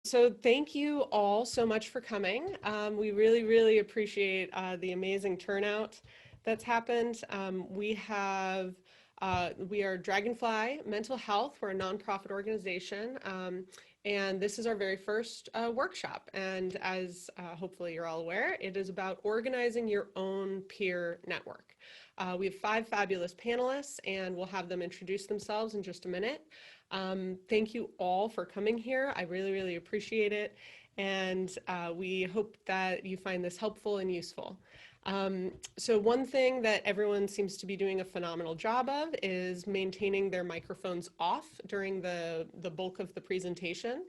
So thank you all so much for coming. We really, really appreciate the amazing turnout that's happened. We are Dragonfly Mental Health. We're a nonprofit organization. And this is our very first workshop. And as hopefully you're all aware, it is about organizing your own peer network. We have 5 fabulous panelists, and we'll have them introduce themselves in just a minute. Thank you all for coming here. I really, really appreciate it. And we hope that you find this helpful and useful. So one thing that everyone seems to be doing a phenomenal job of is maintaining their microphones off during the bulk of the presentation.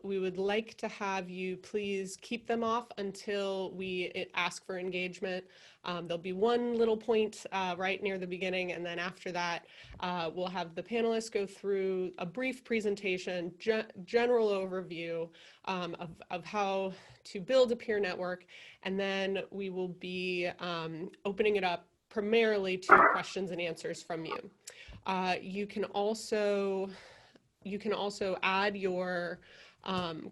We would like to have you please keep them off until we ask for engagement. There'll be one little point right near the beginning, and then after that, we'll have the panelists go through a brief presentation, general overview of how to build a peer network, and then we will be opening it up primarily to questions and answers from you. You can also add your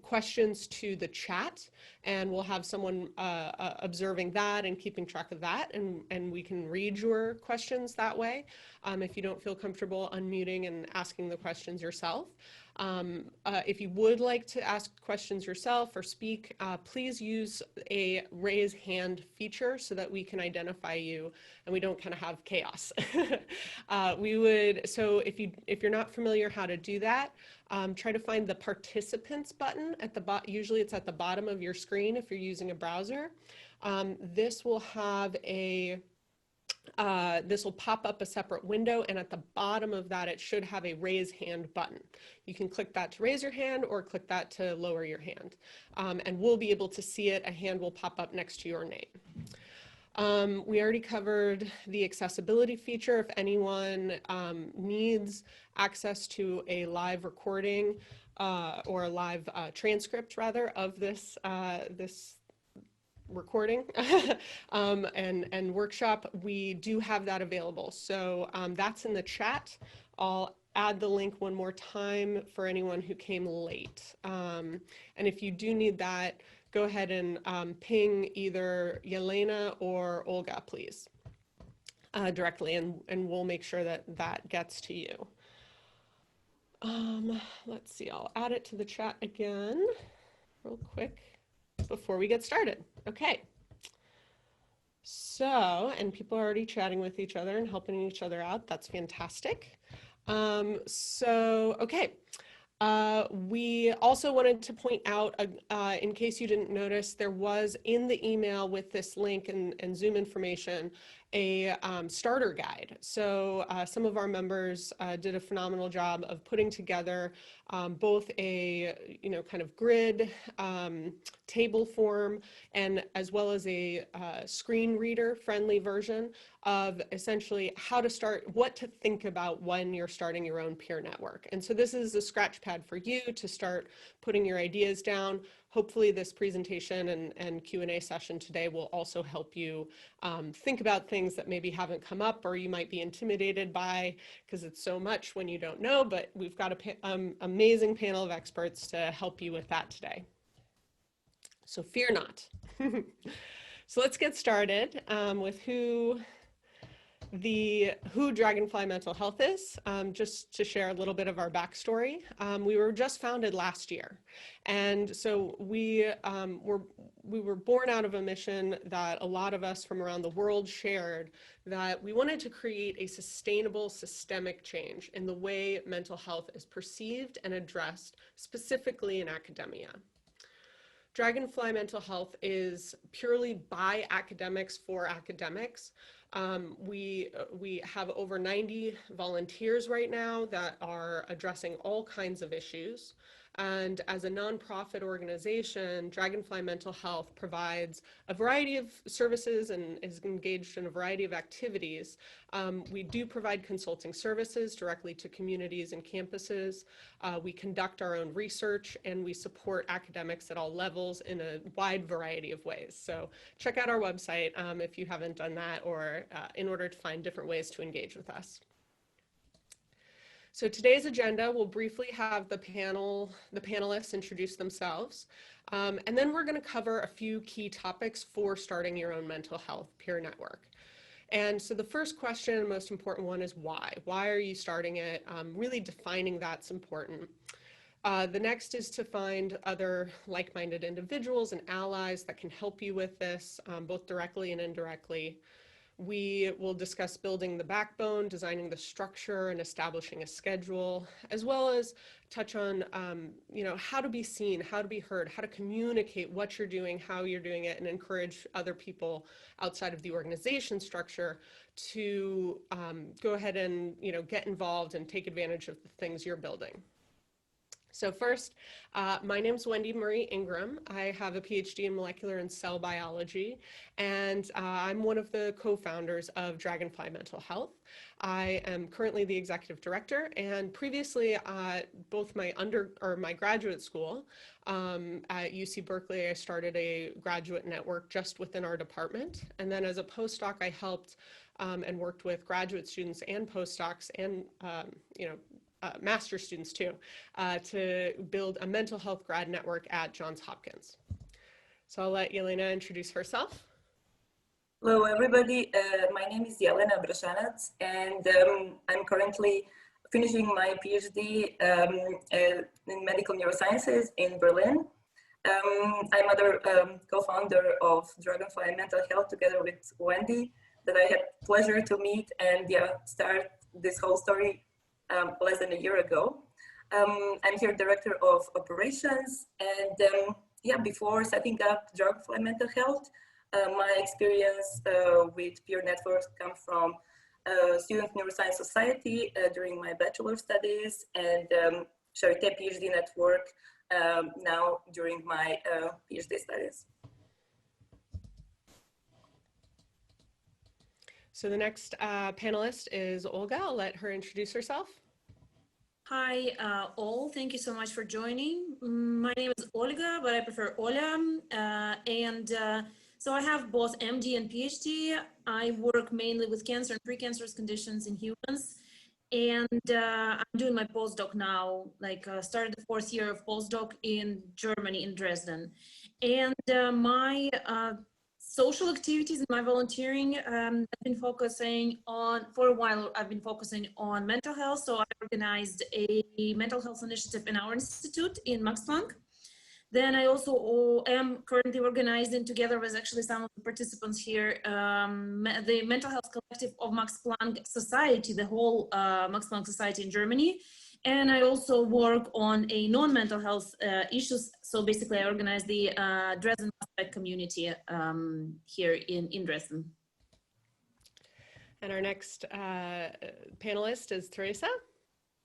questions to the chat, and we'll have someone observing that and keeping track of that, and we can read your questions that way if you don't feel comfortable unmuting and asking the questions yourself. If you would like to ask questions yourself or speak, please use a raise hand feature so that we can identify you and we don't kind of have chaos. So if you're not familiar how to do that, try to find the participants button at the bottom. Usually it's at the bottom of your screen if you're using a browser. This will have this will pop up a separate window, and at the bottom of that, it should have a raise hand button. You can click that to raise your hand or click that to lower your hand. And we'll be able to see it. A hand will pop up next to your name. We already covered the accessibility feature. If anyone needs access to a live recording or a live transcript, rather, of this recording and workshop, we do have that available. So that's in the chat. I'll add the link one more time for anyone who came late. And if you do need that, go ahead and ping either Jelena or Olga, please, directly, and we'll make sure that that gets to you. Let's see, I'll add it to the chat again real quick before we get started. Okay. So, and people are already chatting with each other and helping each other out. That's fantastic. Okay. We also wanted to point out, in case you didn't notice, there was in the email with this link and Zoom information, a starter guide. So some of our members did a phenomenal job of putting together both a kind of grid table form, and as well as a screen reader friendly version of essentially how to start, what to think about when you're starting your own peer network. And so this is a scratch pad for you to start putting your ideas down. Hopefully this presentation and Q&A session today will also help you think about things that maybe haven't come up or you might be intimidated by, because it's so much when you don't know, but we've got an amazing panel of experts to help you with that today. So fear not. So let's get started with who Dragonfly Mental Health is. Just to share a little bit of our backstory. We were just founded last year, and so we were born out of a mission that a lot of us from around the world shared, that we wanted to create a sustainable systemic change in the way mental health is perceived and addressed, specifically in academia. Dragonfly Mental Health is purely by academics for academics. We have over 90 volunteers right now that are addressing all kinds of issues. And as a nonprofit organization, Dragonfly Mental Health provides a variety of services and is engaged in a variety of activities. We do provide consulting services directly to communities and campuses. We conduct our own research, and we support academics at all levels in a wide variety of ways. So check out our website if you haven't done that, or in order to find different ways to engage with us. So today's agenda will briefly have the panelists introduce themselves, and then we're going to cover a few key topics for starting your own mental health peer network. And so the first question, and most important one, is why? Why are you starting it? Really defining that's important. The next is to find other like-minded individuals and allies that can help you with this, both directly and indirectly. We will discuss building the backbone, designing the structure, and establishing a schedule, as well as touch on, how to be seen, how to be heard, how to communicate what you're doing, how you're doing it, and encourage other people outside of the organization structure to go ahead and, get involved and take advantage of the things you're building. So first, my name's Wendy Marie Ingram. I have a PhD in molecular and cell biology, and I'm one of the co-founders of Dragonfly Mental Health. I am currently the executive director, and previously both my graduate school at UC Berkeley, I started a graduate network just within our department, and then as a postdoc, I helped and worked with graduate students and postdocs and master students too, to build a mental health grad network at Johns Hopkins. So I'll let Jelena introduce herself. Hello, everybody. My name is Jelena Brasanac, and I'm currently finishing my PhD in medical neurosciences in Berlin. I'm other co-founder of Dragonfly Mental Health together with Wendy, that I had pleasure to meet and start this whole story less than a year ago. I'm here director of operations, and before setting up Dragonfly Mental Health, my experience with peer networks come from Student Neuroscience Society during my bachelor studies, and Charité PhD network now during my PhD studies. So the next panelist is Olga. I'll let her introduce herself. Hi, all. Thank you so much for joining. My name is Olga, but I prefer Ola. So I have both MD and PhD. I work mainly with cancer and precancerous conditions in humans. And I'm doing my postdoc now, started the 4th year of postdoc in Germany, in Dresden. And my social activities and my volunteering, I've been focusing on, for a while, I've been focusing on mental health. So I organized a mental health initiative in our institute in Max Planck. Then I also am currently organizing, together with actually some of the participants here, the mental health collective of Max Planck Society, the whole Max Planck Society in Germany. And I also work on a non-mental health issues. So basically I organize the Dresden community here in Dresden. And our next panelist is Teresa.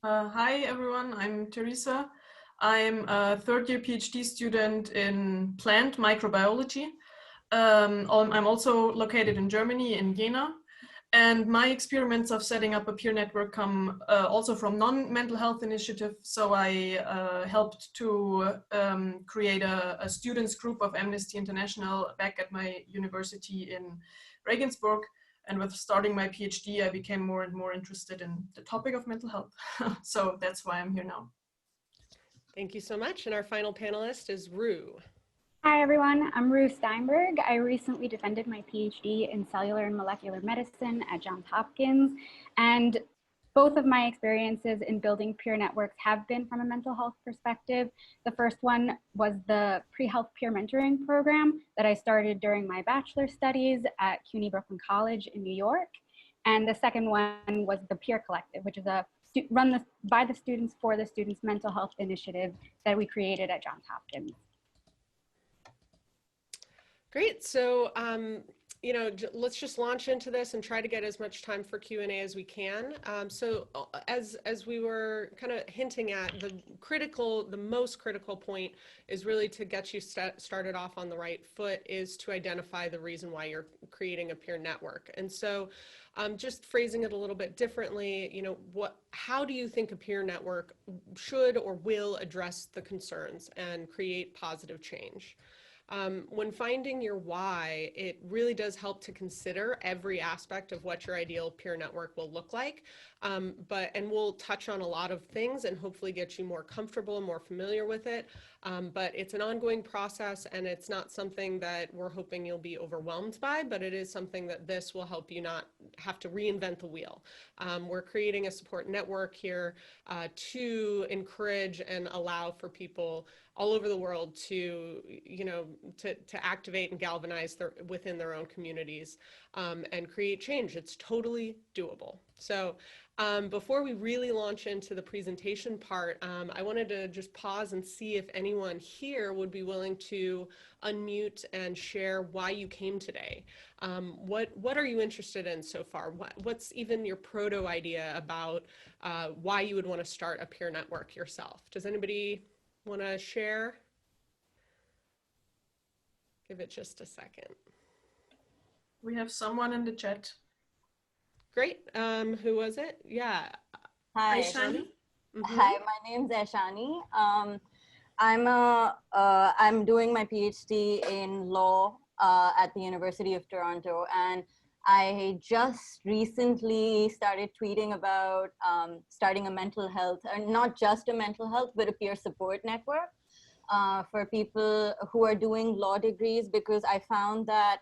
Hi everyone, I'm Teresa. I'm a 3rd-year PhD student in plant microbiology. I'm also located in Germany, in Jena. And my experiments of setting up a peer network come also from non-mental health initiative. So I helped to create a students group of Amnesty International back at my university in Regensburg. And with starting my PhD, I became more and more interested in the topic of mental health. So that's why I'm here now. Thank you so much. And our final panelist is Rue. Hi everyone, I'm Rues Steinberg. I recently defended my PhD in cellular and molecular medicine at Johns Hopkins, and both of my experiences in building peer networks have been from a mental health perspective. The first one was the pre-health peer mentoring program that I started during my bachelor studies at CUNY Brooklyn College in New York. And the second one was the Peer Collective, which is a run by the students for the students mental health initiative that we created at Johns Hopkins. Great. So, let's just launch into this and try to get as much time for Q&A as we can. So as we were kind of hinting at, the most critical point is really to get you started off on the right foot, is to identify the reason why you're creating a peer network. And so just phrasing it a little bit differently, how do you think a peer network should or will address the concerns and create positive change? When finding your why, it really does help to consider every aspect of what your ideal peer network will look like. And we'll touch on a lot of things and hopefully get you more comfortable, more familiar with it. But it's an ongoing process, and it's not something that we're hoping you'll be overwhelmed by, but it is something that this will help you not have to reinvent the wheel. We're creating a support network here to encourage and allow for people all over the world to, to activate and galvanize within their own communities and create change. It's totally doable. So before we really launch into the presentation part, I wanted to just pause and see if anyone here would be willing to unmute and share why you came today. What are you interested in so far? What's even your proto idea about why you would want to start a peer network yourself? Does anybody want to share? Give it just a second. We have someone in the chat. Great. Who was it? Yeah. Hi. Aishani? Hi, my name's Aishani. I'm doing my PhD in law at the University of Toronto, and I just recently started tweeting about starting a mental health, and not just a mental health, but a peer support network for people who are doing law degrees, because I found that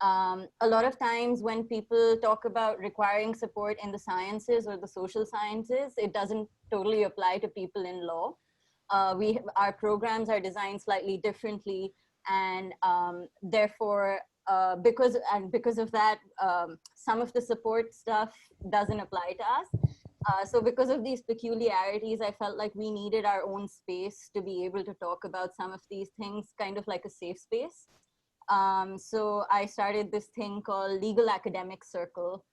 a lot of times when people talk about requiring support in the sciences or the social sciences, it doesn't totally apply to people in law. Our programs are designed slightly differently, and therefore, because of that, some of the support stuff doesn't apply to us. So because of these peculiarities, I felt like we needed our own space to be able to talk about some of these things, kind of like a safe space. So I started this thing called Legal Academic Circle,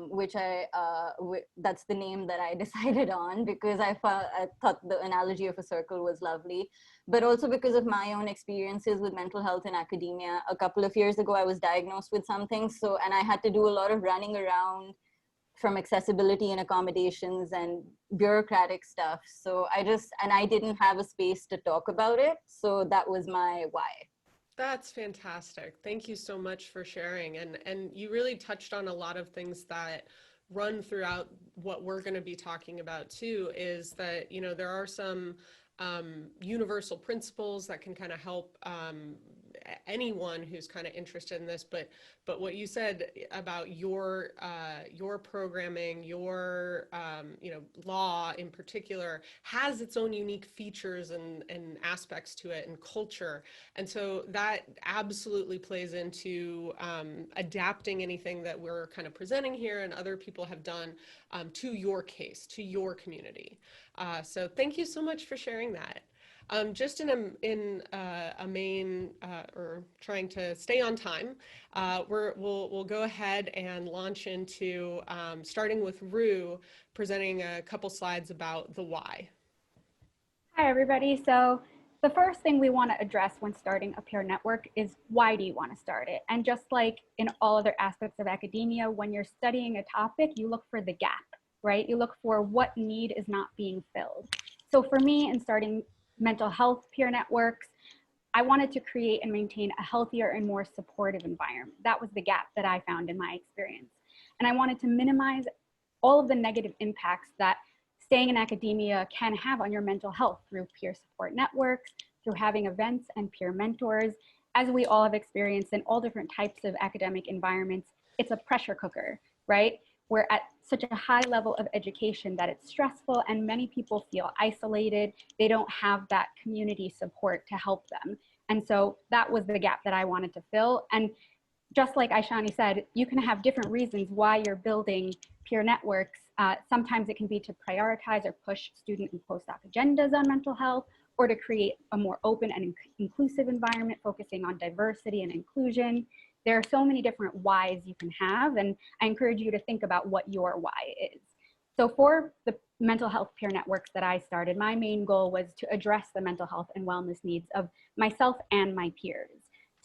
which that's the name that I decided on, because I thought the analogy of a circle was lovely, but also because of my own experiences with mental health in academia. A couple of years ago, I was diagnosed with something, and I had to do a lot of running around from accessibility and accommodations and bureaucratic stuff. So I didn't have a space to talk about it. So that was my why. That's fantastic. Thank you so much for sharing. And you really touched on a lot of things that run throughout what we're going to be talking about too, is that, there are some universal principles that can kind of help anyone who's kind of interested in this, but what you said about your programming, your law in particular, has its own unique features and aspects to it, and culture, and so that absolutely plays into adapting anything that we're kind of presenting here and other people have done to your case, to your community. So thank you so much for sharing that. Just in a main, or trying to stay on time, we'll go ahead and launch into starting with Rues presenting a couple slides about the why. Hi, everybody. So the first thing we want to address when starting a peer network is, why do you want to start it? And just like in all other aspects of academia, when you're studying a topic, you look for the gap, right? You look for what need is not being filled. So for me, in starting mental health peer networks, I wanted to create and maintain a healthier and more supportive environment. That was the gap that I found in my experience. And I wanted to minimize all of the negative impacts that staying in academia can have on your mental health through peer support networks, through having events and peer mentors. As we all have experienced in all different types of academic environments, it's a pressure cooker, right? We're at such a high level of education that it's stressful, and many people feel isolated. They don't have that community support to help them. And so that was the gap that I wanted to fill. And just like Aishani said, you can have different reasons why you're building peer networks. Sometimes it can be to prioritize or push student and postdoc agendas on mental health, or to create a more open and inclusive environment focusing on diversity and inclusion. There are so many different whys you can have, and I encourage you to think about what your why is. So for the mental health peer networks that I started, my main goal was to address the mental health and wellness needs of myself and my peers,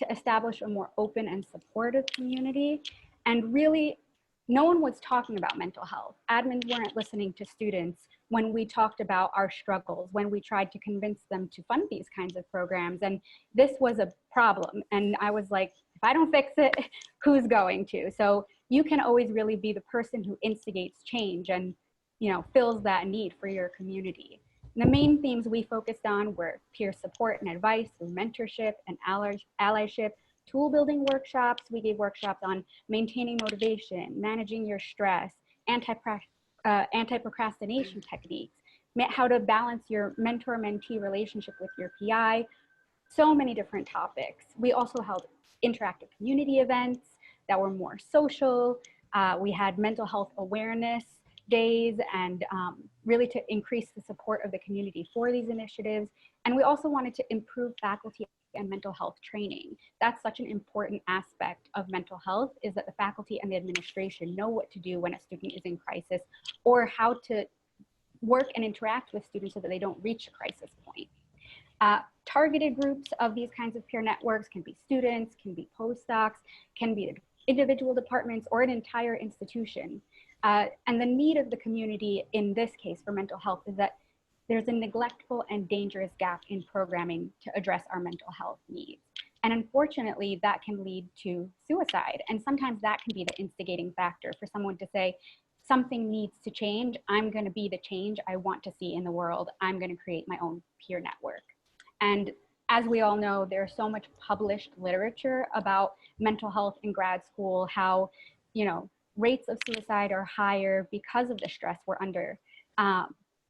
to establish a more open and supportive community, and really no one was talking about mental health. Admins weren't listening to students when we talked about our struggles, when we tried to convince them to fund these kinds of programs. And this was a problem. And I was like, if I don't fix it, who's going to? So you can always really be the person who instigates change and, you know, fills that need for your community. And the main themes we focused on were peer support and advice through mentorship and allyship, tool building workshops. We gave workshops on maintaining motivation, managing your stress, anti-procrastination techniques, how to balance your mentor-mentee relationship with your PI, so many different topics. We also held interactive community events that were more social. We had mental health awareness days and really to increase the support of the community for these initiatives. And we also wanted to improve faculty and mental health training. That's such an important aspect of mental health, is that the faculty and the administration know what to do when a student is in crisis, or how to work and interact with students so that they don't reach a crisis point. Targeted groups of these kinds of peer networks can be students, can be postdocs, can be individual departments, or an entire institution. And the need of the community in this case for mental health is that there's a neglectful and dangerous gap in programming to address our mental health needs. And unfortunately, that can lead to suicide. And sometimes that can be the instigating factor for someone to say, something needs to change. I'm going to be the change I want to see in the world. I'm going to create my own peer network. And as we all know, there's so much published literature about mental health in grad school, how, you know, rates of suicide are higher because of the stress we're under.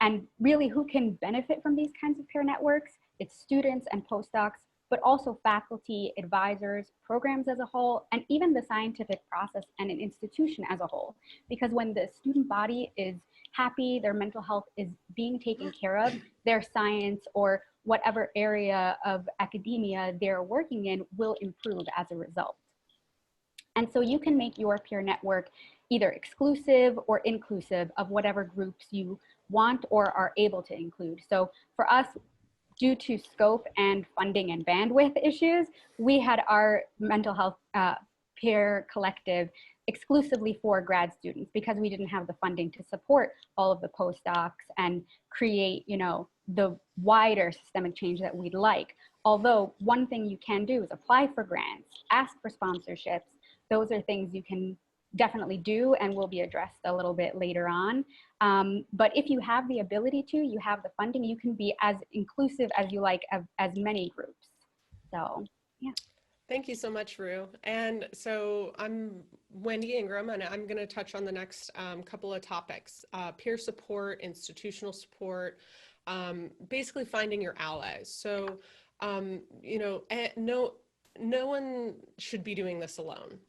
And really, who can benefit from these kinds of peer networks? It's students and postdocs, but also faculty, advisors, programs as a whole, and even the scientific process and an institution as a whole. Because when the student body is happy, their mental health is being taken care of, their science or whatever area of academia they're working in will improve as a result. And so you can make your peer network either exclusive or inclusive of whatever groups you want or are able to include. So for us, due to scope and funding and bandwidth issues, we had our mental health peer collective exclusively for grad students because we didn't have the funding to support all of the postdocs and create, you know, the wider systemic change that we'd like. Although one thing you can do is apply for grants, ask for sponsorships. Those are things you can definitely do and will be addressed a little bit later on. But if you have the ability to, you have the funding, you can be as inclusive as you like of as many groups. So, yeah. Thank you so much, Rue. And so I'm Wendy Ingram, and I'm going to touch on the next couple of topics, peer support, institutional support, basically finding your allies. So, you know, no one should be doing this alone.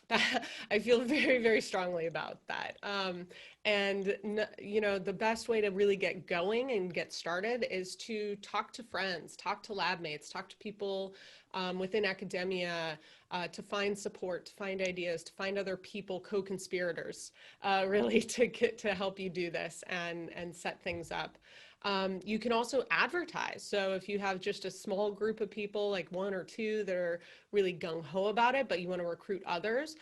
I feel very, very strongly about that. You know, the best way to really get going and get started is to talk to friends, talk to lab mates, talk to people within academia, to find support, to find ideas, to find other people, co-conspirators, really to help you do this and set things up. You can also advertise. So if you have just a small group of people, like one or two that are really gung-ho about it, but you want to recruit others,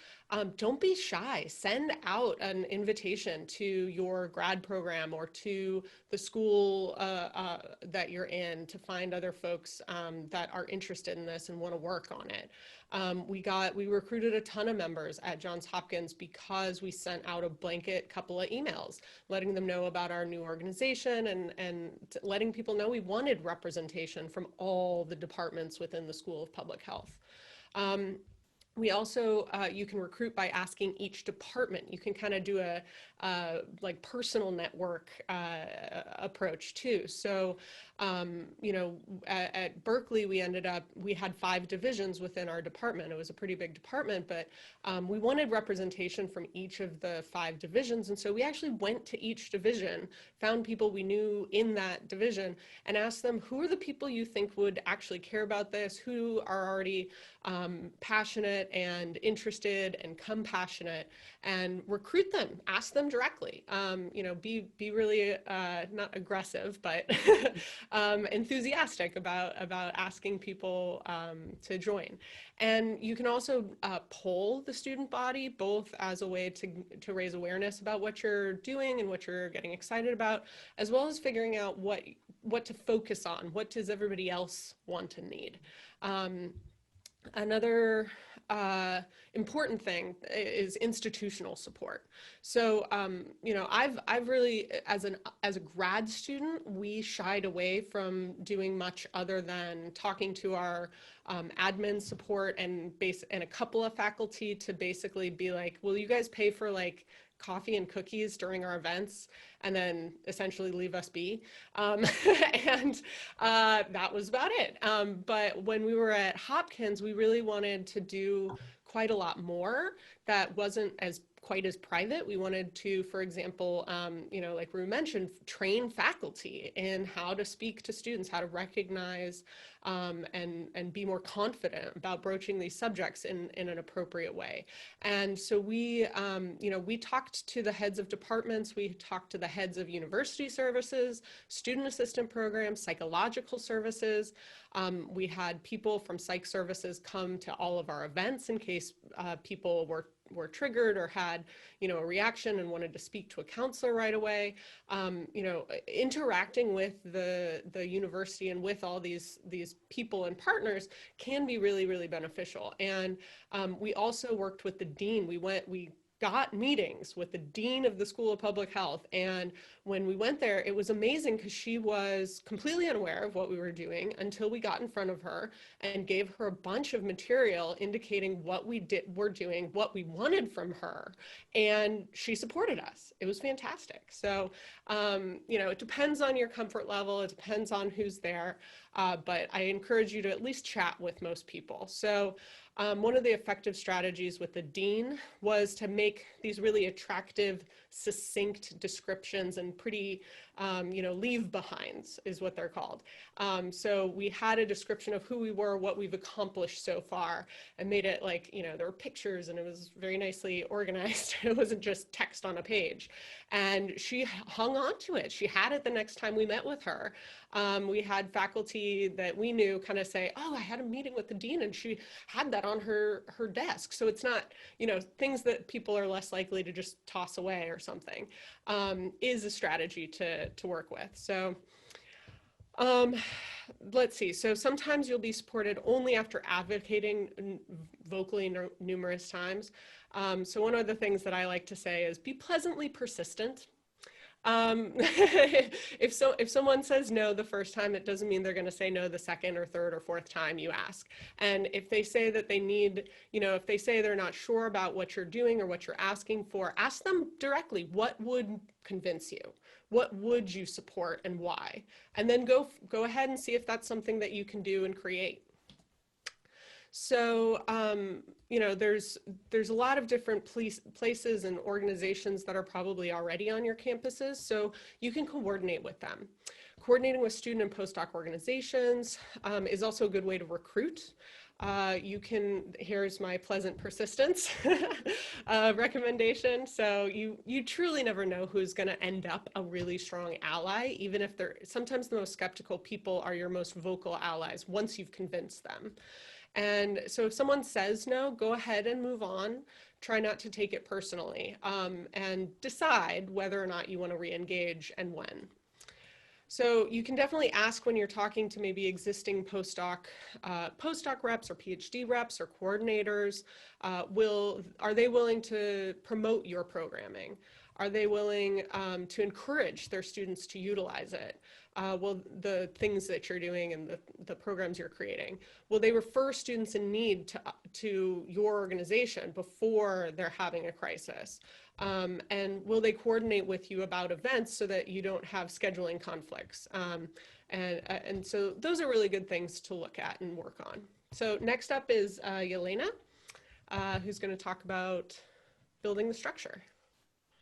don't be shy. Send out an invitation to your grad program or to the school that you're in to find other folks that are interested in this and want to work on it. We recruited a ton of members at Johns Hopkins because we sent out a blanket couple of emails letting them know about our new organization and letting people know we wanted representation from all the departments within the School of Public Health. We also, you can recruit by asking each department. You can kind of do a like personal network approach too. So, you know, at Berkeley, we had 5 divisions within our department. It was a pretty big department, but we wanted representation from each of the 5 divisions. And so we actually went to each division, found people we knew in that division, and asked them, who are the people you think would actually care about this? Who are already passionate and interested and compassionate, and recruit them, ask them directly. You know, be really not aggressive, but enthusiastic about asking people to join. And you can also poll the student body, both as a way to raise awareness about what you're doing and what you're getting excited about, as well as figuring out what to focus on. What does everybody else want and need? Another important thing is institutional support. So, you know, I've really, as a grad student, we shied away from doing much other than talking to our admin support and a couple of faculty to basically be like, will you guys pay for like coffee and cookies during our events, and then essentially leave us be. And that was about it. But when we were at Hopkins, we really wanted to do quite a lot more that wasn't quite as private. We wanted to, for example, you know, like Rue mentioned, train faculty in how to speak to students, how to recognize and be more confident about broaching these subjects in an appropriate way. And so we, you know, we talked to the heads of departments, we talked to the heads of university services, student assistant programs, psychological services. We had people from psych services come to all of our events in case people were triggered or had, you know, a reaction and wanted to speak to a counselor right away. You know, interacting with the university and with all these people and partners can be really, really beneficial. And we also worked with the dean. We got meetings with the dean of the School of Public Health. And when we went there, it was amazing because she was completely unaware of what we were doing until we got in front of her and gave her a bunch of material indicating what we're doing, what we wanted from her. And she supported us. It was fantastic. So, you know, it depends on your comfort level. It depends on who's there. But I encourage you to at least chat with most people. So one of the effective strategies with the dean was to make these really attractive, succinct descriptions and pretty, you know, leave behinds is what they're called. So we had a description of who we were, what we've accomplished so far, and made it like, you know, there were pictures and it was very nicely organized. It wasn't just text on a page. And she hung on to it. She had it the next time we met with her. We had faculty that we knew kind of say, oh, I had a meeting with the dean and she had that on her desk. So it's not, you know, things that people are less likely to just toss away or something, is a strategy to work with. So let's see. So sometimes you'll be supported only after advocating vocally numerous times. So one of the things that I like to say is be pleasantly persistent. If someone says no the first time, it doesn't mean they're going to say no the second or third or fourth time you ask. And if they say that they need, you know, if they say they're not sure about what you're doing or what you're asking for, ask them directly, what would convince you? What would you support and why? And then go ahead and see if that's something that you can do and create. So, you know, there's a lot of different places and organizations that are probably already on your campuses, so you can coordinate with them. Coordinating with student and postdoc organizations is also a good way to recruit. Here's my pleasant persistence recommendation. So you truly never know who's going to end up a really strong ally, even if sometimes the most skeptical people are your most vocal allies once you've convinced them. And so if someone says no, go ahead and move on. Try not to take it personally, and decide whether or not you want to re-engage and when. So you can definitely ask when you're talking to maybe existing postdoc reps or PhD reps or coordinators, are they willing to promote your programming? Are they willing to encourage their students to utilize it? Well, the things that you're doing and the programs you're creating, will they refer students in need to your organization before they're having a crisis? And will they coordinate with you about events so that you don't have scheduling conflicts? And so those are really good things to look at and work on. So next up is Jelena, who's going to talk about building the structure.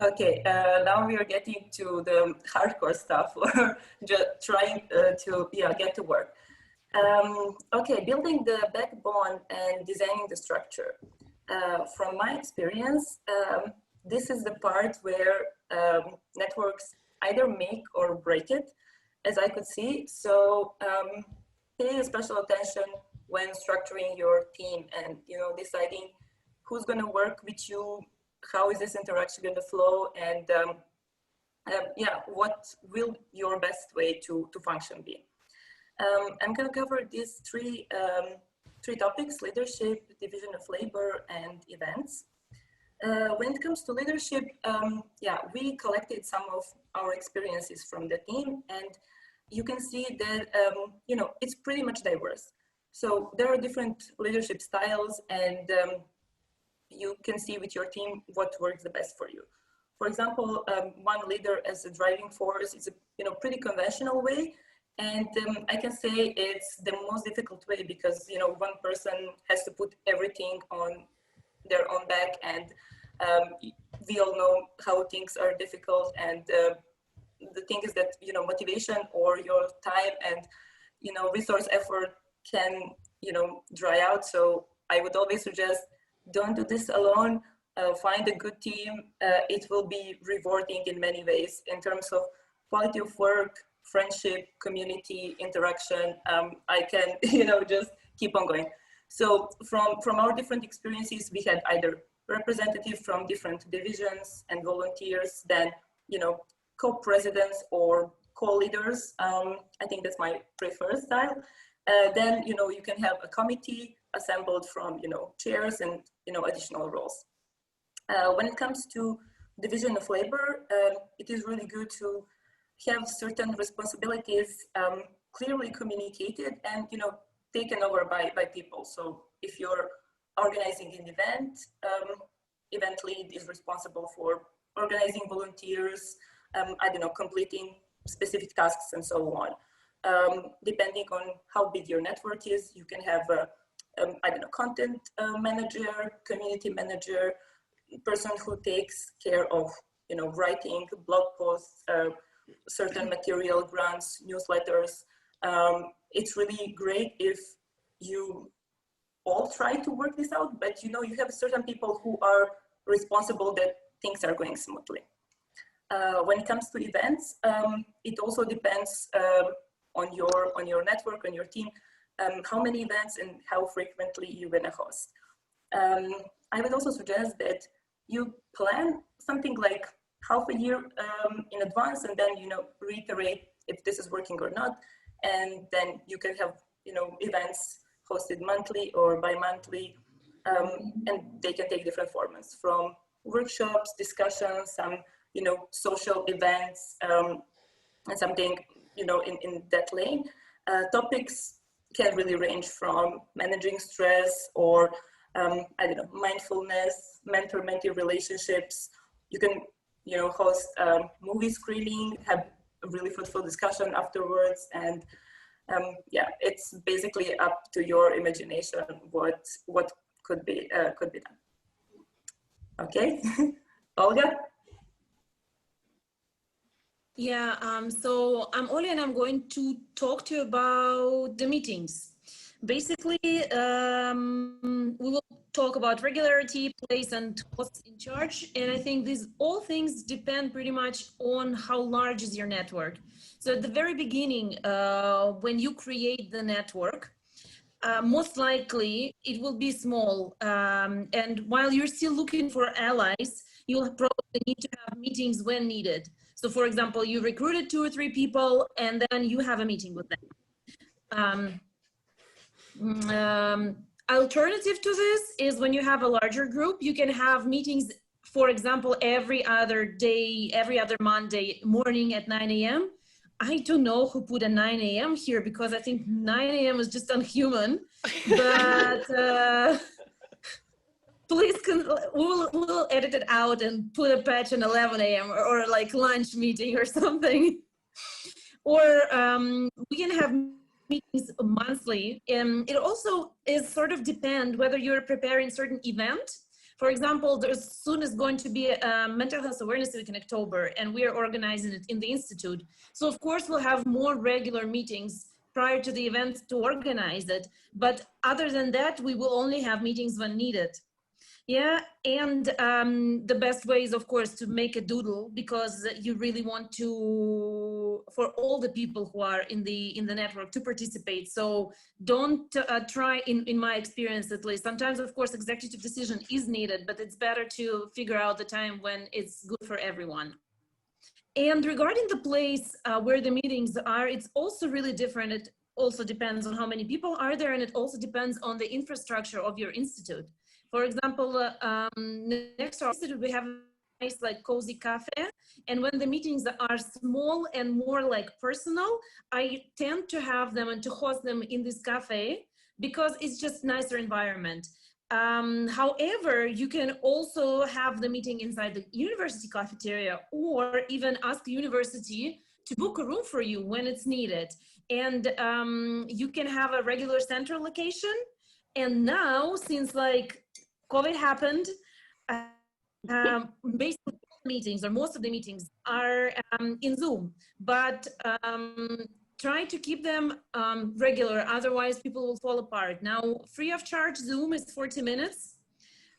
Okay, now we are getting to the hardcore stuff, or just trying to get to work. Okay, building the backbone and designing the structure. From my experience, this is the part where networks either make or break it. as I could see. So pay special attention when structuring your team and, you know, deciding who's going to work with you, how is this interaction going to flow, and yeah, what will your best way to function be. I'm going to cover these three topics: leadership, division of labor, and events. When it comes to leadership, yeah, we collected some of our experiences from the team, and you can see that, you know, it's pretty much diverse. So there are different leadership styles, and you can see with your team what works the best for you. For example, one leader as a driving force is a, you know, pretty conventional way. And I can say it's the most difficult way because, you know, one person has to put everything on their own back, and we all know how things are difficult. And the thing is that, you know, motivation or your time and, you know, resource effort can, you know, dry out. So I would always suggest, don't do this alone. Find a good team. It will be rewarding in many ways in terms of quality of work, friendship, community, interaction. I can, you know, just keep on going. So from our different experiences, we had either representatives from different divisions and volunteers, then, you know, co-presidents or co-leaders. I think that's my preferred style. Then, you know, you can have a committee assembled from, you know, chairs and, you know, additional roles. When it comes to division of labor, it is really good to have certain responsibilities clearly communicated and, you know, taken over by people. So if you're organizing an event, event lead is responsible for organizing volunteers, I don't know, completing specific tasks and so on. Depending on how big your network is, you can have a, I don't know, content manager, community manager, person who takes care of, you know, writing blog posts, certain material, grants, newsletters. It's really great if you all try to work this out, but, you know, you have certain people who are responsible that things are going smoothly. When it comes to events, it also depends on your network, on your team, how many events and how frequently you're gonna host. I would also suggest that you plan something like half a year in advance, and then, you know, reiterate if this is working or not. And then you can have, you know, events hosted monthly or bi-monthly, and they can take different formats, from workshops, discussions, some, you know, social events, and something, you know, in that lane. Topics can really range from managing stress or, I don't know, mindfulness, mentor-mentee relationships. You can, you know, host movie screening, have a really fruitful discussion afterwards, and yeah, it's basically up to your imagination what could be done. Okay, Olga. Yeah, so I'm Olga, and I'm going to talk to you about the meetings. Basically, we will talk about regularity, place, and what's in charge. And I think these all things depend pretty much on how large is your network. So at the very beginning, when you create the network, most likely it will be small. And while you're still looking for allies, you'll probably need to have meetings when needed. So for example, you recruited 2 or 3 people, and then you have a meeting with them. Alternative to this is when you have a larger group, you can have meetings, for example, every other day, every other Monday morning at 9 a.m. I don't know who put a 9 a.m. here, because I think 9 a.m. is just unhuman, but please, we'll edit it out and put a patch on 11 a.m. or like lunch meeting or something. Or we can have meetings monthly. It also is sort of depend whether you're preparing certain event. For example, there's soon is going to be a mental health awareness week in October, and we are organizing it in the Institute. So of course we'll have more regular meetings prior to the event to organize it. But other than that, we will only have meetings when needed. Yeah, and the best way is, of course, to make a doodle, because you really want to, for all the people who are in the network to participate. So don't try, in my experience at least, sometimes, of course, executive decision is needed, but it's better to figure out the time when it's good for everyone. And regarding the place where the meetings are, it's also really different. It also depends on how many people are there, and it also depends on the infrastructure of your institute. For example, next to our institute, we have a nice, like, cozy cafe. And when the meetings are small and more like personal, I tend to have them and to host them in this cafe because it's just nicer environment. However, you can also have the meeting inside the university cafeteria, or even ask the university to book a room for you when it's needed. And you can have a regular central location. And now, since like COVID happened, basically meetings, or most of the meetings, are in Zoom, but try to keep them regular, otherwise people will fall apart. Now, free of charge Zoom is 40 minutes.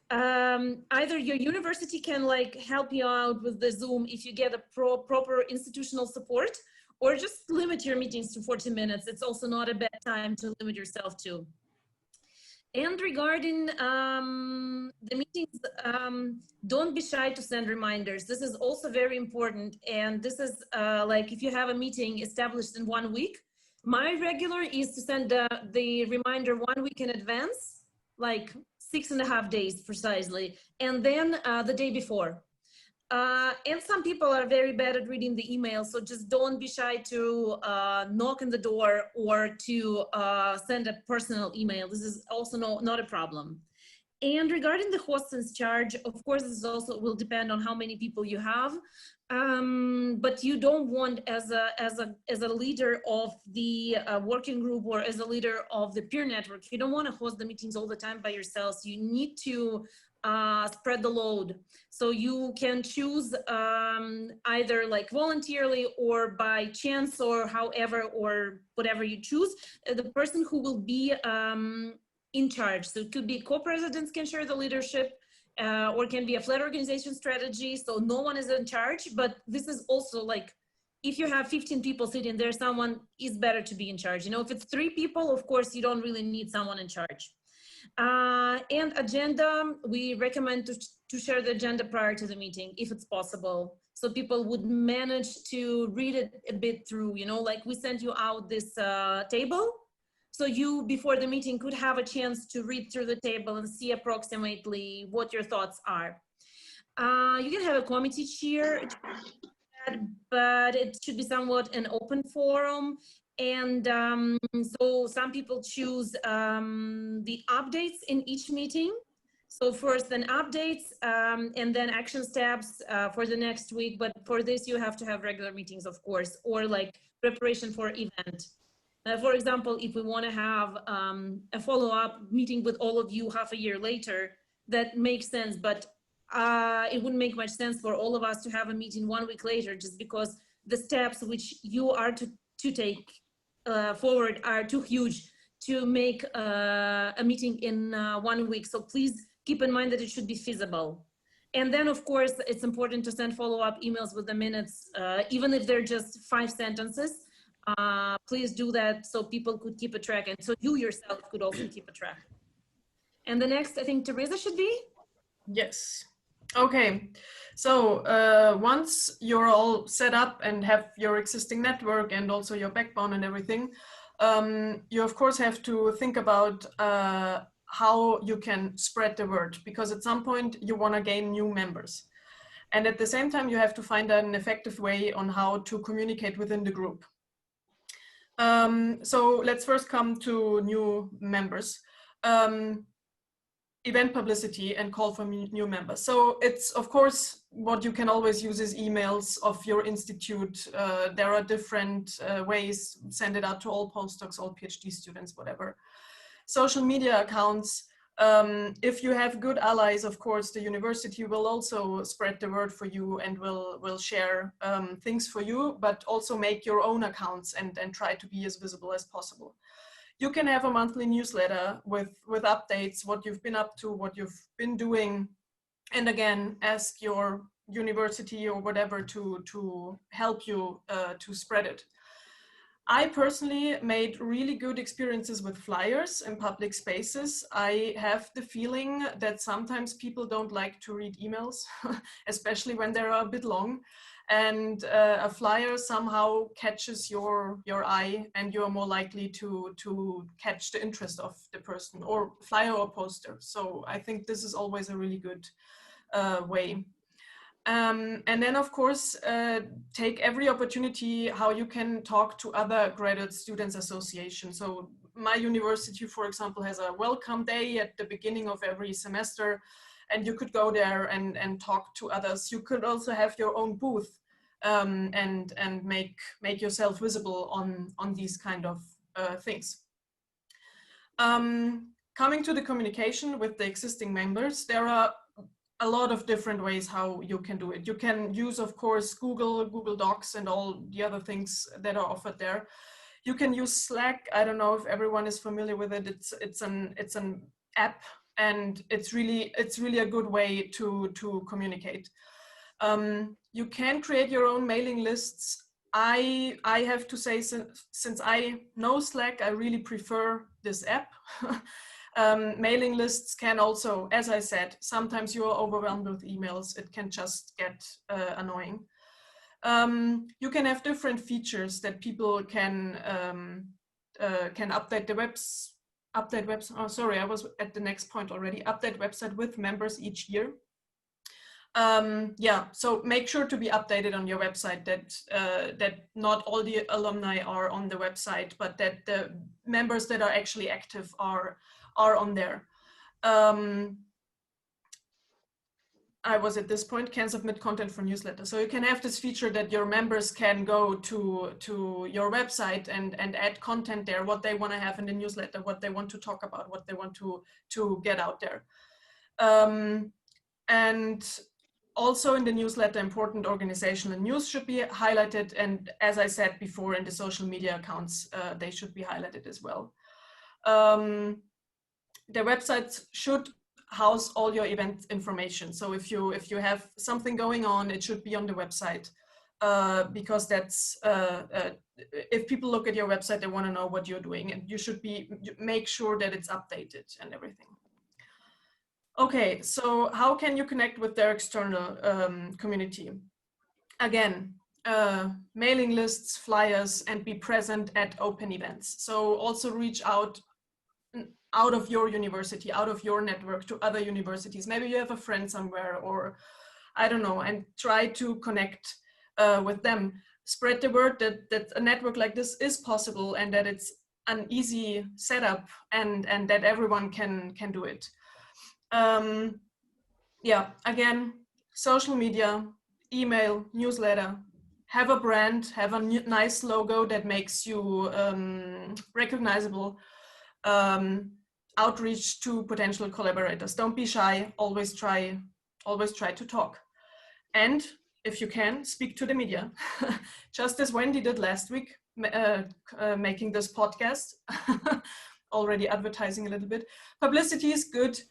Either your university can like help you out with the Zoom if you get a proper institutional support, or just limit your meetings to 40 minutes. It's also not a bad time to limit yourself to. And regarding the meetings, don't be shy to send reminders. This is also very important. And this is like, if you have a meeting established in 1 week, my regular is to send the reminder 1 week in advance, like 6.5 days precisely, and then the day before. And some people are very bad at reading the email, so just don't be shy to knock on the door or to send a personal email. This is also not a problem. And regarding the hosts in charge, of course, this also will depend on how many people you have. But you don't want, as a leader of the working group, or as a leader of the peer network, you don't want to host the meetings all the time by yourselves. You need to spread the load. So you can choose either like voluntarily or by chance, or however, or whatever you choose, the person who will be in charge. So it could be co-presidents can share the leadership, or can be a flat organization strategy. So no one is in charge, but this is also like, if you have 15 people sitting there, someone is better to be in charge. You know, if it's 3 people, of course, you don't really need someone in charge. And agenda, we recommend to share the agenda prior to the meeting, if it's possible, so people would manage to read it a bit through, you know, like we sent you out this table, so you, before the meeting, could have a chance to read through the table and see approximately what your thoughts are. You can have a committee chair, but it should be somewhat an open forum. And so some people choose the updates in each meeting. So first then updates, and then action steps for the next week. But for this, you have to have regular meetings, of course, or like preparation for event. For example, if we want to have a follow-up meeting with all of you half a year later, that makes sense. But it wouldn't make much sense for all of us to have a meeting 1 week later, just because the steps which you are to take forward are too huge to make a meeting in 1 week. So please keep in mind that it should be feasible. And then, of course, it's important to send follow-up emails with the minutes, even if they're just 5 sentences. Please do that so people could keep a track, and so you yourself could also keep a track. And the next, I think Teresa should be? Yes. Okay. So once you're all set up and have your existing network and also your backbone and everything, you of course have to think about how you can spread the word, because at some point you want to gain new members. And at the same time, you have to find an effective way on how to communicate within the group. So let's first come to new members. Event publicity and call for new members. So it's, of course, what you can always use is emails of your institute. There are different ways, send it out to all postdocs, all PhD students, whatever. Social media accounts. If you have good allies, of course, the university will also spread the word for you and will share things for you, but also make your own accounts and try to be as visible as possible. You can have a monthly newsletter with updates, what you've been up to, what you've been doing, and again, ask your university or whatever to help you to spread it. I personally made really good experiences with flyers in public spaces. I have the feeling that sometimes people don't like to read emails, especially when they're a bit long. And a flyer somehow catches your eye, and you're more likely to catch the interest of the person, or flyer or poster. So I think this is always a really good way. And then, of course, take every opportunity how you can talk to other graduate students associations. So my university, for example, has a welcome day at the beginning of every semester, and you could go there and talk to others. You could also have your own booth and make yourself visible on these kind of things. Coming to the communication with the existing members, there are a lot of different ways how you can do it. You can use, of course, Google Docs and all the other things that are offered there. You can use Slack. I don't know if everyone is familiar with it. It's an app, and it's really a good way to communicate. You can create your own mailing lists. I have to say, since I know Slack, I really prefer this app. Mailing lists can also, as I said, sometimes you are overwhelmed with emails. It can just get annoying. You can have different features that people can update the oh, sorry, I was at the next point already. Update website with members each year. Yeah, so make sure to be updated on your website, that not all the alumni are on the website, but that the members that are actually active are on there. I was at this point, can submit content for newsletter. So you can have this feature that your members can go to your website and add content there, what they want to have in the newsletter, what they want to talk about, what they want to get out there. And also in the newsletter, important organizational news should be highlighted. And as I said before, in the social media accounts, they should be highlighted as well. The websites should house all your event information. So if you have something going on, it should be on the website, because that's if people look at your website, they want to know what you're doing, and you should make sure that it's updated and everything. Okay, so how can you connect with their external community? Again, mailing lists, flyers, and be present at open events. So also reach out of your university, out of your network, to other universities. Maybe you have a friend somewhere, or I don't know, and try to connect with them. Spread the word that a network like this is possible, and that it's an easy setup, and that everyone can do it. Yeah, again, social media, email, newsletter, have a brand, have a nice logo that makes you recognizable. Outreach to potential collaborators. Don't be shy, always try to talk. And if you can, speak to the media. Just as Wendy did last week, making this podcast, already advertising a little bit. Publicity is good.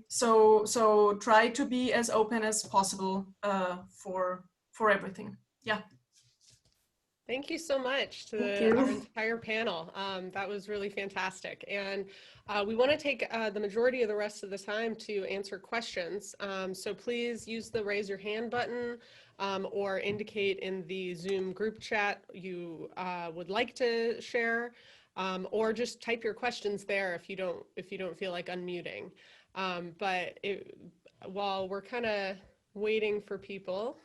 So try to be as open as possible for everything. Yeah. Thank you so much to our entire panel. That was really fantastic. And we want to take the majority of the rest of the time to answer questions. So please use the raise your hand button, or indicate in the Zoom group chat you would like to share, or just type your questions there if you don't feel like unmuting. But while we're kind of waiting for people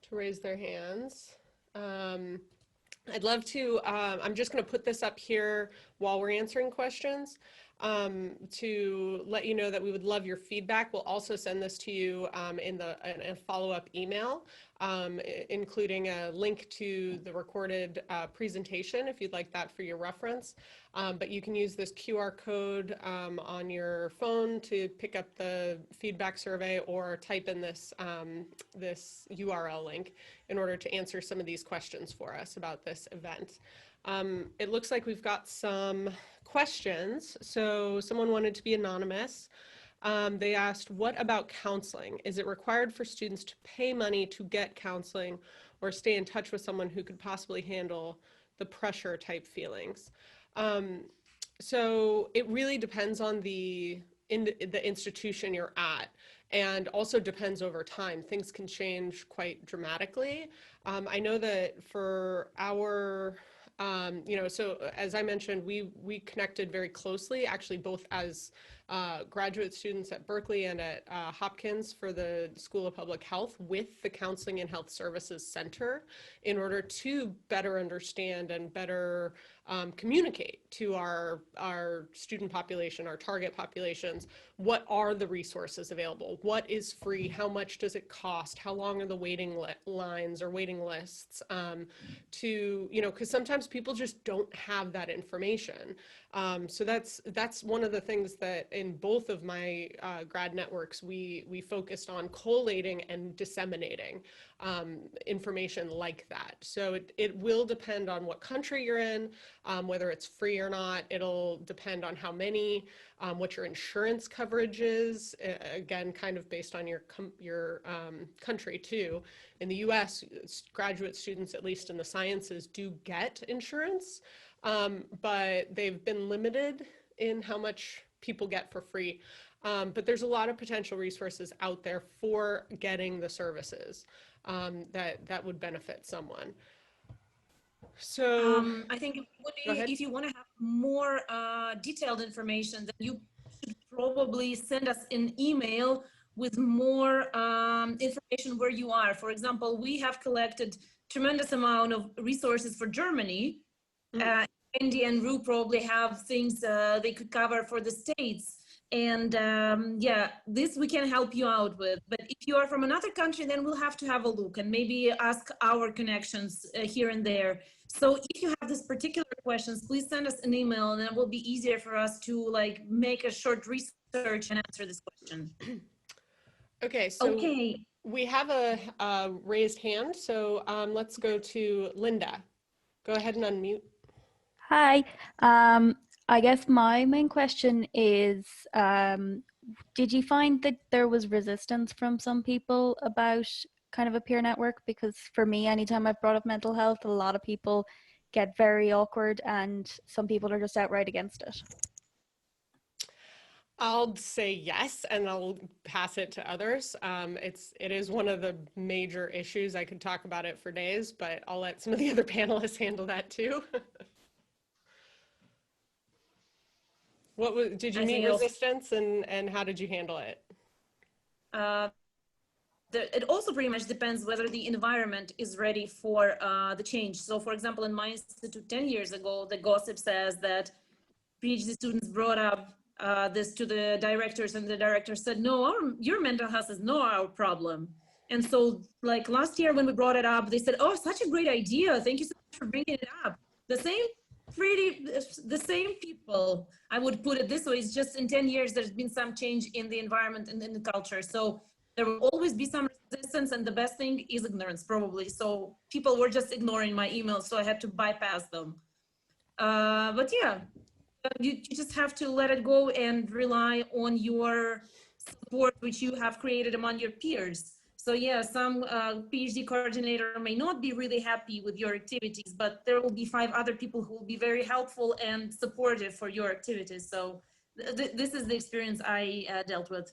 to raise their hands, I'd love to, I'm just going to put this up here while we're answering questions, to let you know that we would love your feedback. We'll also send this to you in a follow-up email, including a link to the recorded presentation if you'd like that for your reference. But you can use this QR code on your phone to pick up the feedback survey, or type in this URL link in order to answer some of these questions for us about this event. It looks like we've got some questions. So someone wanted to be anonymous. They asked, what about counseling? Is it required for students to pay money to get counseling or stay in touch with someone who could possibly handle the pressure type feelings? So it really depends on the institution you're at, and also depends over time. Things can change quite dramatically. I know that for our so as I mentioned, we connected very closely, actually, both as graduate students at Berkeley and at Hopkins for the School of Public Health with the Counseling and Health Services Center in order to better understand and better communicate to our student population, our target populations, what are the resources available, what is free, how much does it cost, how long are the waiting lines or waiting lists, because sometimes people just don't have that information. So that's one of the things that in both of my grad networks, we focused on collating and disseminating information like that. So it will depend on what country you're in, whether it's free or not. It'll depend on how many, what your insurance coverage is, again, kind of based on your country too. In the US, graduate students, at least in the sciences, do get insurance, but they've been limited in how much people get for free. But there's a lot of potential resources out there for getting the services that would benefit someone. So I think it would be, if you want to have more detailed information, then you should probably send us an email with more information where you are. For example, we have collected tremendous amount of resources for Germany. Andy and Rue probably have things they could cover for the States. And yeah, this we can help you out with. But if you are from another country, then we'll have to have a look and maybe ask our connections here and there. So if you have this particular questions, please send us an email, and it will be easier for us to make a short research and answer this question. Okay, so we have a raised hand. So let's go to Linda. Go ahead and unmute. Hi. I guess my main question is, did you find that there was resistance from some people about kind of a peer network? Because for me, anytime I've brought up mental health, a lot of people get very awkward and some people are just outright against it. I'll say yes, and I'll pass it to others. It is one of the major issues. I could talk about it for days, but I'll let some of the other panelists handle that too. Did you meet resistance, and how did you handle it? It also pretty much depends whether the environment is ready for the change. So for example, in my institute 10 years ago, the gossip says that PhD students brought up this to the directors, and the director said, no, your mental health is not our problem. And so like last year when we brought it up, they said, oh, such a great idea. Thank you so much for bringing it up. The same people, I would put it this way, it's just in 10 years, there's been some change in the environment and in the culture. So there will always be some resistance, and the best thing is ignorance, probably. So people were just ignoring my emails, so I had to bypass them. But yeah, you just have to let it go and rely on your support, which you have created among your peers. So yeah, some PhD coordinator may not be really happy with your activities, but there will be 5 other people who will be very helpful and supportive for your activities. So this is the experience I dealt with.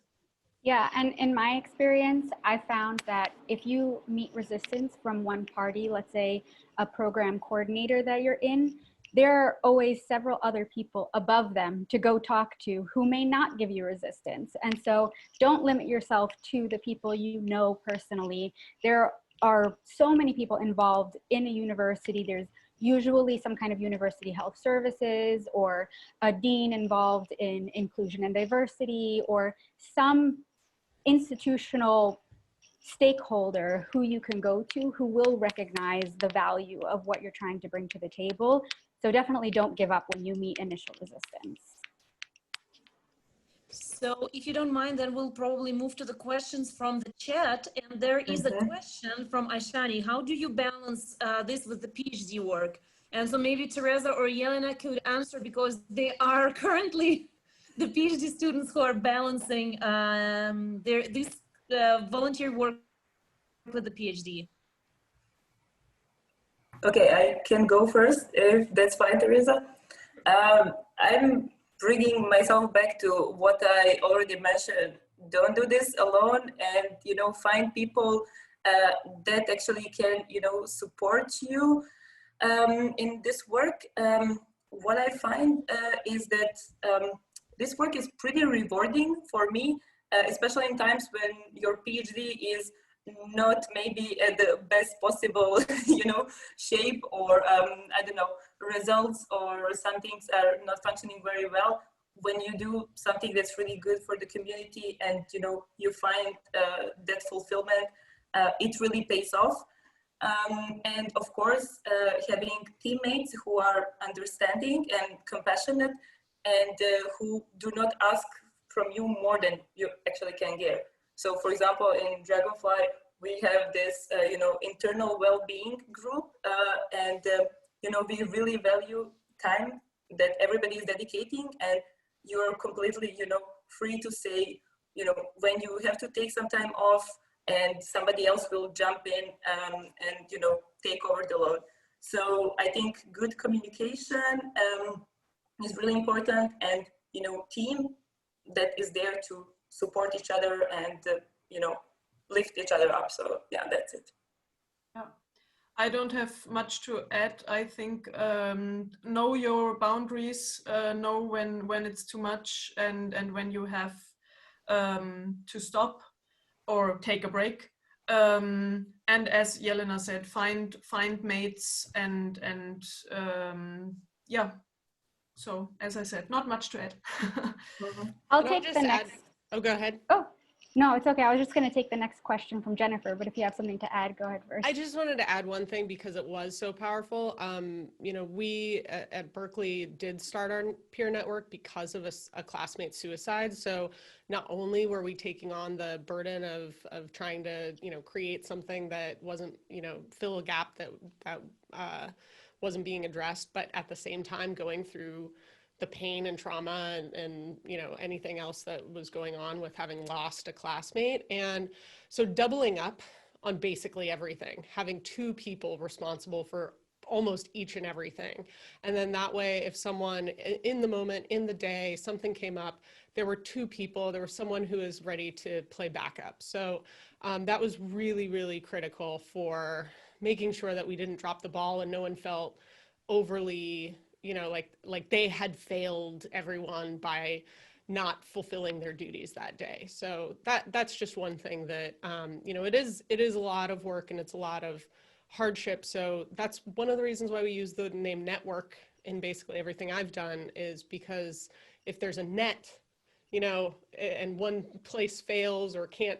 Yeah, and in my experience, I found that if you meet resistance from one party, let's say a program coordinator that you're in, there are always several other people above them to go talk to who may not give you resistance. And so don't limit yourself to the people you know personally. There are so many people involved in a university. There's usually some kind of university health services, or a dean involved in inclusion and diversity, or some institutional stakeholder who you can go to who will recognize the value of what you're trying to bring to the table. So definitely don't give up when you meet initial resistance. So if you don't mind, then we'll probably move to the questions from the chat. And there is a question from Aishani. How do you balance this with the PhD work? And so maybe Teresa or Jelena could answer, because they are currently the PhD students who are balancing this volunteer work with the PhD. Okay, I can go first if that's fine, Teresa. I'm bringing myself back to what I already mentioned. Don't do this alone, and find people that actually can support you in this work. What I find is that this work is pretty rewarding for me, especially in times when your PhD is not maybe at the best possible shape, or I don't know, results, or some things are not functioning very well. When you do something that's really good for the community, and you find that fulfillment, it really pays off. And of course, having teammates who are understanding and compassionate, and who do not ask from you more than you actually can give. So, for example, in Dragonfly, we have this, internal well-being group, and we really value time that everybody is dedicating, and you're completely, free to say, when you have to take some time off, and somebody else will jump in and take over the load. So I think good communication is really important, and team that is there to support each other and lift each other up. So yeah, that's it. Yeah, I don't have much to add. I think know your boundaries, know when it's too much, and when you have to stop or take a break. And as Jelena said, find mates, and yeah. So as I said, not much to add. I'll take the next. Oh, go ahead. Oh, no, it's okay. I was just going to take the next question from Jennifer, but if you have something to add, go ahead first. I just wanted to add one thing, because it was so powerful. We at Berkeley did start our peer network because of a classmate suicide. So not only were we taking on the burden of trying to, create something that wasn't, fill a gap that wasn't being addressed, but at the same time going through the pain and trauma and anything else that was going on with having lost a classmate. And so doubling up on basically everything, having two people responsible for almost each and everything. And then that way, if someone in the moment, in the day, something came up, there were two people, there was someone who was ready to play backup. So that was really, really critical for making sure that we didn't drop the ball and no one felt overly, like they had failed everyone by not fulfilling their duties that day. So that's just one thing that, it is a lot of work and it's a lot of hardship. So that's one of the reasons why we use the name network in basically everything I've done, is because if there's a net, and one place fails or can't,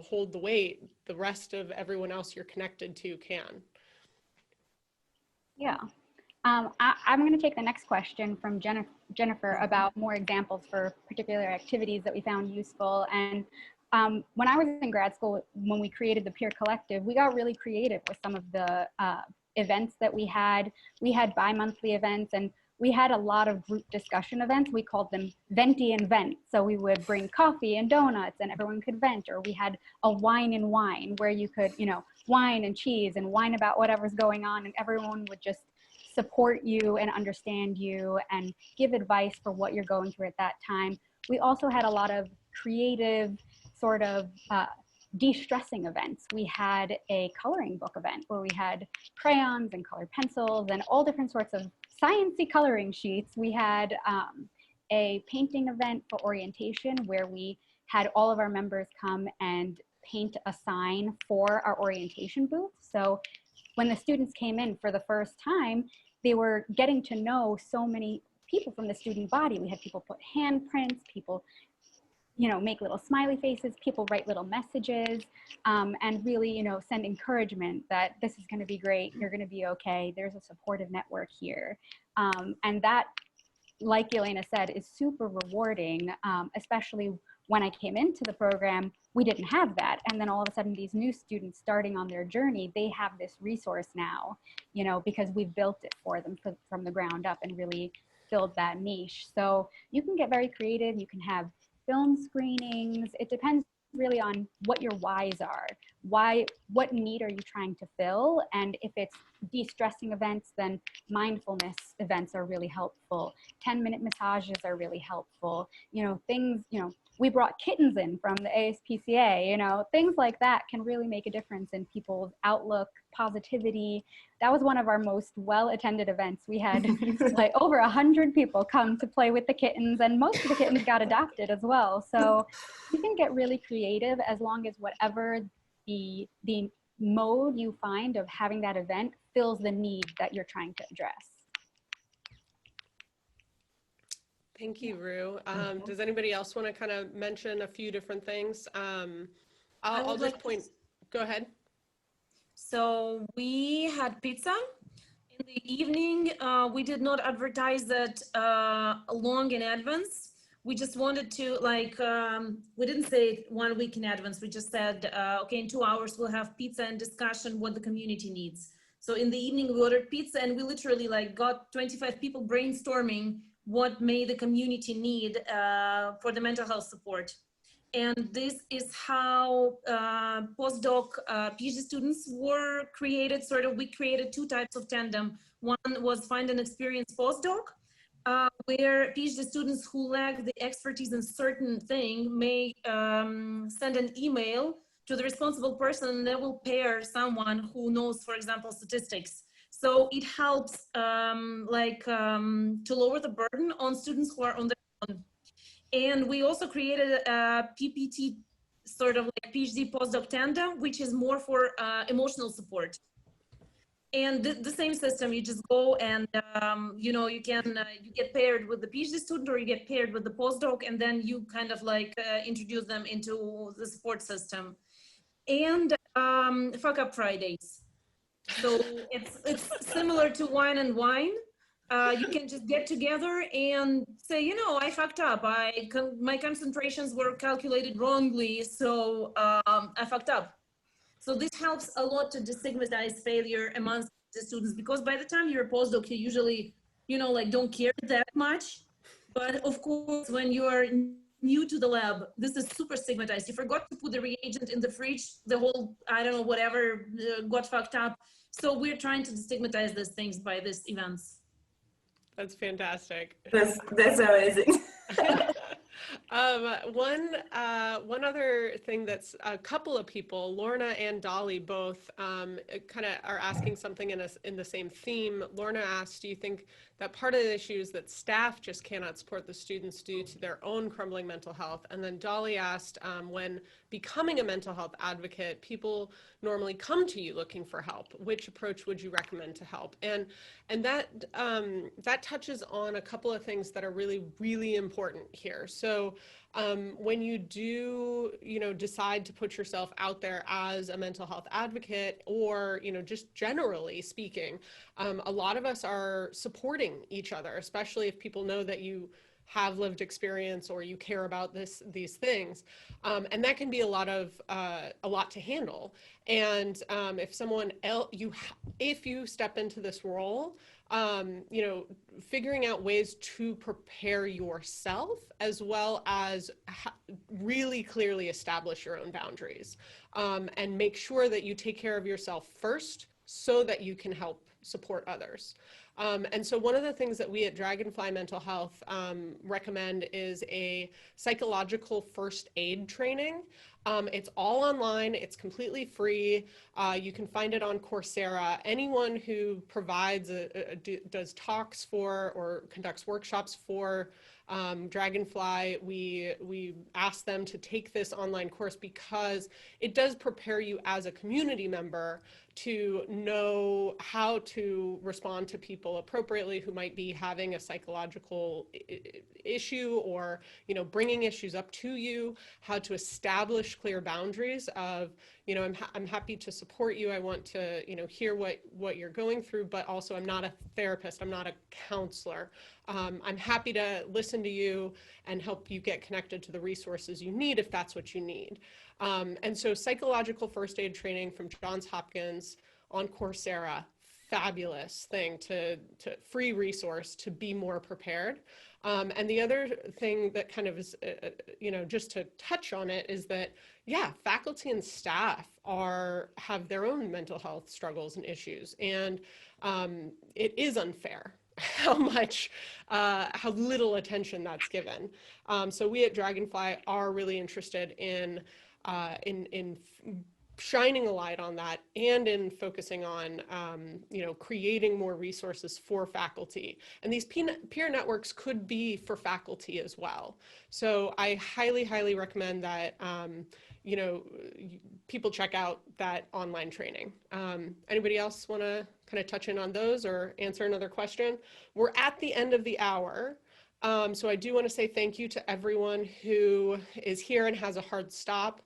hold the weight, the rest of everyone else you're connected to can. Yeah. I'm going to take the next question from Jennifer about more examples for particular activities that we found useful. And when I was in grad school, when we created the Peer Collective, we got really creative with some of the events that we had. We had bi-monthly events, and we had a lot of group discussion events. We called them Venti and Vent. So we would bring coffee and donuts and everyone could vent, or we had a wine and wine where you could, wine and cheese and wine about whatever's going on, and everyone would just support you and understand you and give advice for what you're going through at that time. We also had a lot of creative sort of de-stressing events. We had a coloring book event where we had crayons and colored pencils and all different sorts of sciencey coloring sheets. We had a painting event for orientation where we had all of our members come and paint a sign for our orientation booth. So when the students came in for the first time, they were getting to know so many people from the student body. We had people put handprints, people make little smiley faces, people write little messages, and really, send encouragement that this is going to be great, you're going to be okay, there's a supportive network here. And that, like Jelena said, is super rewarding, especially when I came into the program, we didn't have that. And then all of a sudden, these new students starting on their journey, they have this resource now, you know, because we've built it for them from the ground up and really filled that niche. So you can get very creative. You can have film screenings. It depends really on what your whys are. What need are you trying to fill? And if it's de-stressing events, then mindfulness events are really helpful. 10-minute massages are really helpful. You know, things, you know, we brought kittens in from the ASPCA, you know, things like that can really make a difference in people's outlook, positivity. That was one of our most well-attended events. We had like over 100 people come to play with the kittens, and most of the kittens got adopted as well. So you can get really creative as long as whatever the mode you find of having that event fills the need that you're trying to address. Thank you, Rue. Does anybody else want to kind of mention a few different things? I'll just point, go ahead. So we had pizza in the evening. We did not advertise that long in advance. We just wanted to, like, we didn't say it 1 week in advance. We just said, okay, in 2 hours, we'll have pizza and discussion what the community needs. So in the evening, we ordered pizza, and we literally like got 25 people brainstorming what may the community need for the mental health support. And this is how postdoc PhD students were created. Sort of, we created 2 types of tandem. One was find an experienced postdoc, where PhD students who lack the expertise in certain thing may send an email to the responsible person, and they will pair someone who knows, for example, statistics. So it helps to lower the burden on students who are on their own. And we also created a PPT, sort of like PhD postdoc tandem, which is more for emotional support. And the same system, you just go and, you know, you can, you get paired with the PhD student, or you get paired with the postdoc, and then you kind of like introduce them into the support system. And fuck up Fridays. So it's similar to Wine and Wine. You can just get together and say, you know, I fucked up. My concentrations were calculated wrongly, so I fucked up. So this helps a lot to destigmatize failure amongst the students, because by the time you're a postdoc, you usually, you know, like don't care that much. But of course, when you're new to the lab, this is super stigmatized. You forgot to put the reagent in the fridge, the whole, I don't know, whatever got fucked up. So we're trying to destigmatize these things by these events. That's fantastic. That's amazing. One other thing that's a couple of people, Lorna and Dolly, both kind of are asking something in the same theme. Lorna asked, do you think that part of the issue is that staff just cannot support the students due to their own crumbling mental health? And then Dolly asked, when becoming a mental health advocate, people normally come to you looking for help. Which approach would you recommend to help? And that touches on a couple of things that are really, really important here. So when you do, you know, decide to put yourself out there as a mental health advocate, or, you know, just generally speaking, a lot of us are supporting each other, especially if people know that you have lived experience or you care about these things, and that can be a lot to handle. And if someone else, if you step into this role, you know, figuring out ways to prepare yourself, as well as really clearly establish your own boundaries, and make sure that you take care of yourself first so that you can help support others. And so one of the things that we at Dragonfly Mental Health recommend is a psychological first aid training. It's all online, it's completely free. You can find it on Coursera. Anyone who provides, does talks for or conducts workshops for Dragonfly, we ask them to take this online course because it does prepare you as a community member to know how to respond to people appropriately who might be having a psychological issue, or, you know, bringing issues up to you, how to establish clear boundaries of, you know, I'm happy to support you. I want to, you know, hear what you're going through, but also I'm not a therapist. I'm not a counselor. I'm happy to listen to you and help you get connected to the resources you need if that's what you need. And so psychological first aid training from Johns Hopkins on Coursera, fabulous thing to free resource to be more prepared. And the other thing that kind of is, you know, just to touch on it is that, yeah, faculty and staff have their own mental health struggles and issues. And it is unfair how little attention that's given. So we at Dragonfly are really interested in shining a light on that, and in focusing on, you know, creating more resources for faculty. And these peer networks could be for faculty as well. So I highly, highly recommend that, you know, people check out that online training. Anybody else want to kind of touch in on those or answer another question? We're at the end of the hour. So I do want to say thank you to everyone who is here and has a hard stop.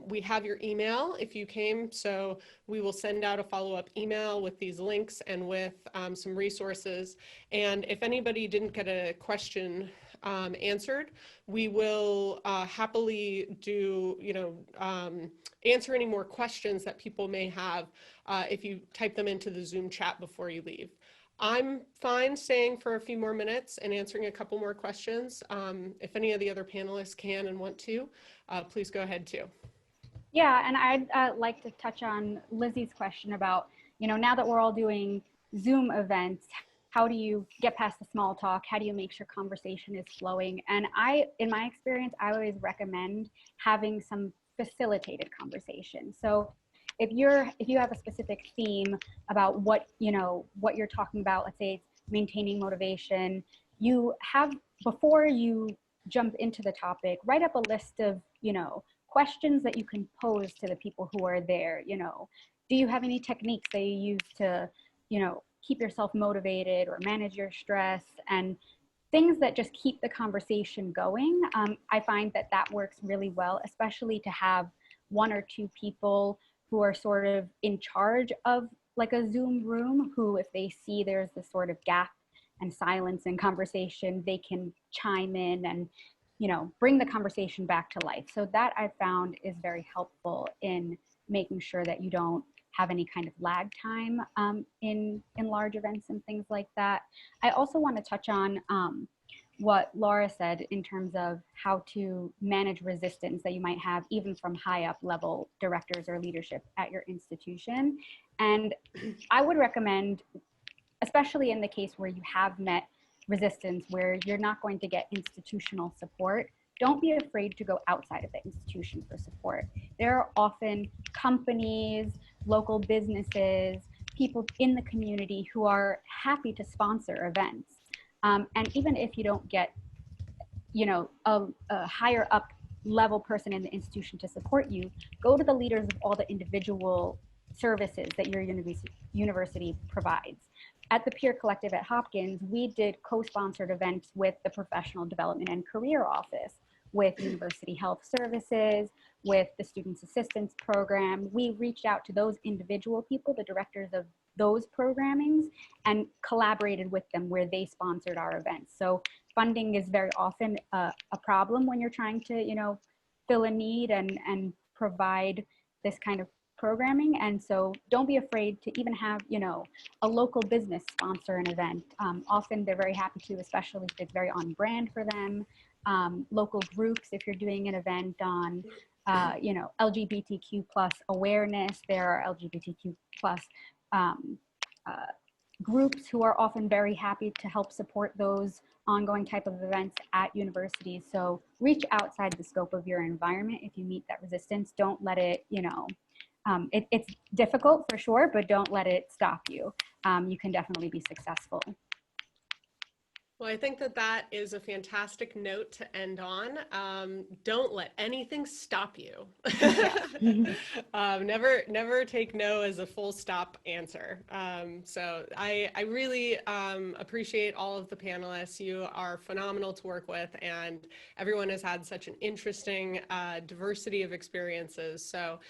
We have your email if you came, so we will send out a follow-up email with these links and with some resources. And if anybody didn't get a question answered, we will happily do, you know, answer any more questions that people may have if you type them into the Zoom chat before you leave. I'm fine staying for a few more minutes and answering a couple more questions. If any of the other panelists can and want to, please go ahead too. Yeah, and I'd like to touch on Lizzie's question about, you know, now that we're all doing Zoom events, how do you get past the small talk? How do you make sure conversation is flowing? And in my experience, I always recommend having some facilitated conversation. So if you have a specific theme about what you're talking about, let's say it's maintaining motivation, you have, before you jump into the topic, write up a list of, you know, questions that you can pose to the people who are there. You know, do you have any techniques that you use to, you know, keep yourself motivated or manage your stress, and things that just keep the conversation going. I find that works really well, especially to have one or two people who are sort of in charge of like a Zoom room, who, if they see there's this sort of gap and silence in conversation, they can chime in and, you know, bring the conversation back to life. So that I found is very helpful in making sure that you don't have any kind of lag time in large events and things like that. I also want to touch on what Laura said in terms of how to manage resistance that you might have even from high up level directors or leadership at your institution. And I would recommend, especially in the case where you have met resistance, where you're not going to get institutional support, don't be afraid to go outside of the institution for support. There are often companies, local businesses, people in the community who are happy to sponsor events. And even if you don't get, you know, a higher up level person in the institution to support you, go to the leaders of all the individual services that your university provides. At the Peer Collective at Hopkins, we did co-sponsored events with the Professional Development and Career Office, with University Health Services, with the Students Assistance Program. We reached out to those individual people, the directors of those programmings, and collaborated with them where they sponsored our events. So funding is very often a problem when you're trying to, you know, fill a need and provide this kind of programming. And so don't be afraid to even have, you know, a local business sponsor an event. Often they're very happy to, especially if it's very on brand for them. Local groups, if you're doing an event on, you know, LGBTQ plus awareness, there are LGBTQ plus groups who are often very happy to help support those ongoing type of events at universities. So reach outside the scope of your environment if you meet that resistance. Don't let it, you know, it's difficult for sure, but don't let it stop you. You can definitely be successful. Well, I think that that is a fantastic note to end on. Don't let anything stop you. Never take no as a full stop answer. So I really appreciate all of the panelists. You are phenomenal to work with, and everyone has had such an interesting diversity of experiences. So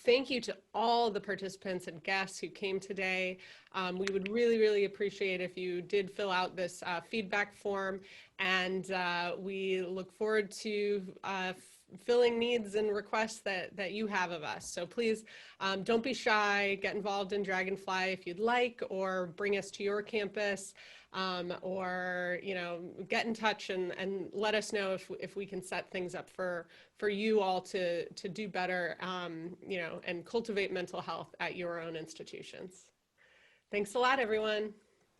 thank you to all the participants and guests who came today. We would really appreciate if you did fill out this feedback form, and we look forward to filling needs and requests that you have of us. So please don't be shy, get involved in Dragonfly if you'd like, or bring us to your campus, or get in touch and let us know if we can set things up for you all to do better, and cultivate mental health at your own institutions. Thanks a lot, everyone.